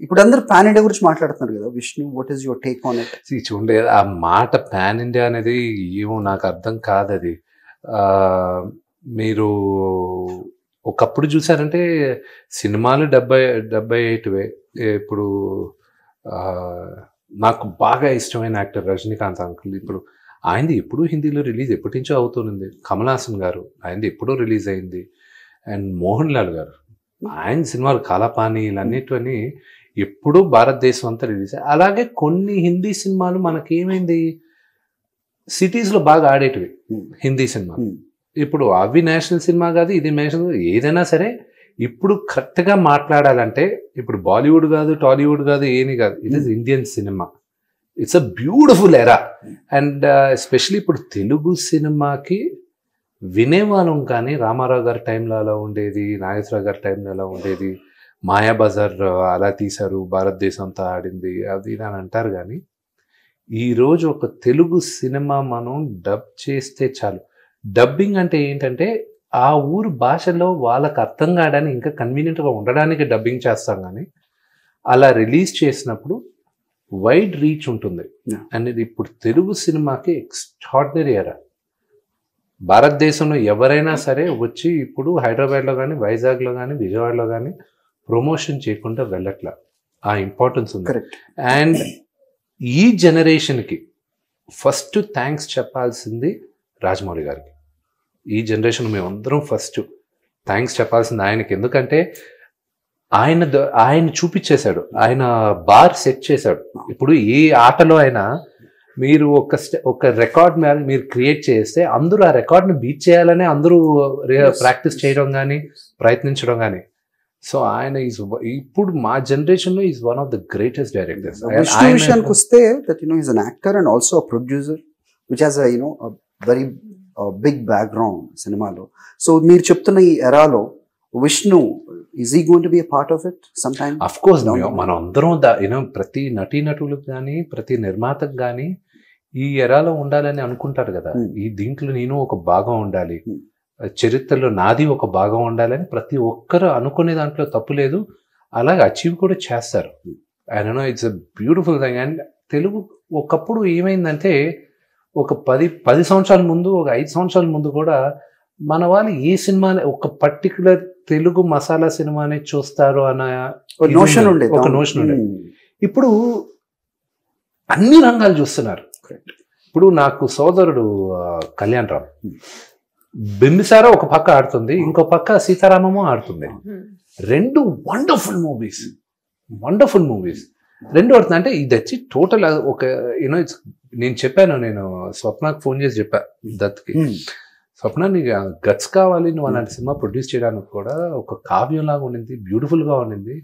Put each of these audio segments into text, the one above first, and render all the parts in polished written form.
ఇప్పుడు అందరూ pan India గురించి మాట్లాడుతున్నారు కదా Vishnu, what is your take on it? చూడండి, ఆ మాట పాన్ ఇండియా అనేది ఏమో నాకు అర్థం కాదు. అది మీరు ఒకప్పుడు చూసారంటే సినిమాలు 78వే. ఇప్పుడు నాకు బాగా ఇష్టమైన యాక్టర్ రజనీకాంత్ అంకుల్. ఇప్పుడు ఆయనది ఎప్పుడూ హిందీలో రిలీజ్ ఎప్పటి నుంచో అవుతుంది. కమల్ హాసన్ గారు ఆయనది ఎప్పుడో రిలీజ్ అయింది. అండ్ మోహన్ లాల్ గారు ఆయన సినిమాలు కాలాపాని ఇలాన్నిటివన్నీ ఎప్పుడూ భారతదేశం అంతా రిలీజ్. అలాగే కొన్ని హిందీ సినిమాలు మనకేమైంది, సిటీస్లో బాగా ఆడేటివి హిందీ సినిమా. ఇప్పుడు అవి నేషనల్ సినిమా కాదు, ఇది నేషనల్, ఏదైనా సరే ఇప్పుడు కరెక్ట్గా మాట్లాడాలంటే ఇప్పుడు బాలీవుడ్ కాదు, టాలీవుడ్ కాదు, ఏమీ కాదు, it is Indian cinema. It's a beautiful ఎరా. అండ్ ఎస్పెషలీ ఇప్పుడు తెలుగు సినిమాకి వినేవాళ్ళం. కానీ రామారావు గారి టైంలో అలా ఉండేది, నాగేశ్వరరావు గారి టైంలో అలా ఉండేది, మాయాబజార్ అలా తీశారు, భారతదేశం అంతా ఆడింది, అది అని అంటారు. కానీ ఈరోజు ఒక తెలుగు సినిమా మనం డబ్ చేస్తే చాలు. డబ్బింగ్ అంటే ఏంటంటే ఆ ఊరు భాషలో వాళ్ళకి అర్థం కావడానికి, ఇంకా కన్వీనియంట్గా ఉండడానికి డబ్బింగ్ చేస్తాం. కానీ అలా రిలీజ్ చేసినప్పుడు వైడ్ రీచ్ ఉంటుంది. అండ్ ఇది ఇప్పుడు తెలుగు సినిమాకి ఎక్స్ట్రాడినరీ ఎరా. భారతదేశంలో ఎవరైనా సరే వచ్చి ఇప్పుడు హైదరాబాద్లో కానీ, వైజాగ్లో కానీ, విజయవాడలో కానీ ప్రమోషన్ చేయకుండా వెళ్ళట్లా. ఆ ఇంపార్టెన్స్ ఉంది. అండ్ ఈ జనరేషన్కి ఫస్ట్ థ్యాంక్స్ చెప్పాల్సింది రాజమౌళి గారికి. ఈ జనరేషన్ మేమందరం ఫస్ట్ థ్యాంక్స్ చెప్పాల్సింది ఆయనకి. ఎందుకంటే ఆయన చూపించేశాడు, ఆయన బార్ సెట్ చేశాడు. ఇప్పుడు ఏ ఆటలో అయినా మీరు ఒక రికార్డ్ మీరు క్రియేట్ చేస్తే అందరూ ఆ రికార్డ్ని బీట్ చేయాలని అందరూ ప్రాక్టీస్ చేయడం కానీ, ప్రయత్నించడం కానీ. సో ఆయన ఇప్పుడు మా జనరేషన్లో is one of the greatest directors. విషయానికి వస్తే that is an actor and also a producer which has very big background సినిమాలో. సో మీరు చెప్తున్న ఈ ఎరాలో Vishnu, is he going to be a part of it sometime? Of course, మనం అందరం ప్రతి నటీనటులకు కానీ, ప్రతి నిర్మాతకు కానీ ఈ ఎరాలో ఉండాలని అనుకుంటారు కదా. ఈ దీంట్లో నేను ఒక భాగం ఉండాలి, చరిత్రలో నాది ఒక భాగం ఉండాలని ప్రతి ఒక్కరు అనుకునే దాంట్లో తప్పు లేదు. అలాగే అచీవ్ కూడా చేస్తారు. I don't know, it's a beautiful thing. And Telugu ఒకప్పుడు ఏమైందంటే ఒక 10 సంవత్సరాల ముందు, ఒక 5 సంవత్సరాల ముందు కూడా మన వాళ్ళు ఏ సినిమా, ఒక పర్టికులర్ తెలుగు మసాలా సినిమానే చూస్తారు అన్న ఒక నోషన్ ఉండేది. ఇప్పుడు అన్ని రంగాలు చూస్తున్నారు. ఇప్పుడు నాకు సోదరుడు కళ్యాణ్ రామ్, బింబిసారా ఒక పక్క ఆడుతుంది, ఇంకో పక్క సీతారామము ఆడుతుంది. రెండు వండర్ఫుల్ మూవీస్ రెండు ఆడుతుంది. అంటే ఇది వచ్చి టోటల్ ఒక నేను చెప్పాను, నేను స్వప్నకు ఫోన్ చేసి చెప్పా, దత్కి, స్వప్న నీకు గట్స్ కావాలి, నువ్వు అలాంటి సినిమా ప్రొడ్యూస్ చేయడానికి కూడా ఒక కావ్యంలాగా ఉండింది, బ్యూటిఫుల్గా ఉండింది.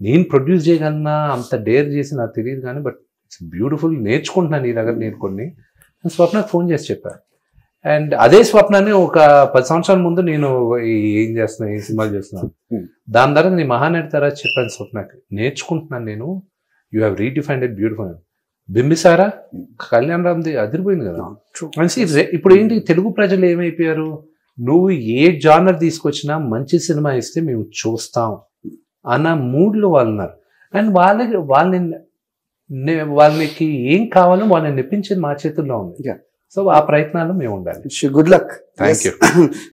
నేను ప్రొడ్యూస్ చేయగలనా, అంత డేర్ చేసి నాకు తెలియదు కానీ, బట్ ఇట్స్ బ్యూటిఫుల్, నేర్చుకుంటున్నాను నీ దగ్గర నేను కొన్ని. స్వప్నకు ఫోన్ చేసి చెప్పాను. అండ్ అదే స్వప్నాన్ని ఒక 10 సంవత్సరాల ముందు నేను ఏం చేస్తున్నా, ఏ సినిమాలు చేస్తున్నాను, దాని తర్వాత నీ మహానటి తర్వాత చెప్పాను స్వప్నకి, నేర్చుకుంటున్నాను నేను, you have redefined it beautiful. Bimbisara Kalyan రామ్ది అదిరిపోయింది కదా. ఇప్పుడు ఏంటి, తెలుగు ప్రజలు ఏమైపోయారు, నువ్వు ఏ జానర్ తీసుకొచ్చినా మంచి సినిమా ఇస్తే మేము చూస్తాం అన్న మూడ్లో వాళ్ళు ఉన్నారు. అండ్ వాళ్ళకి ఏం కావాలో వాళ్ళని నెప్పించేది మా చేతుల్లో ఉంది. సో ఆ ప్రయత్నాలు మేము ఉండాలి. Good luck. Thank you.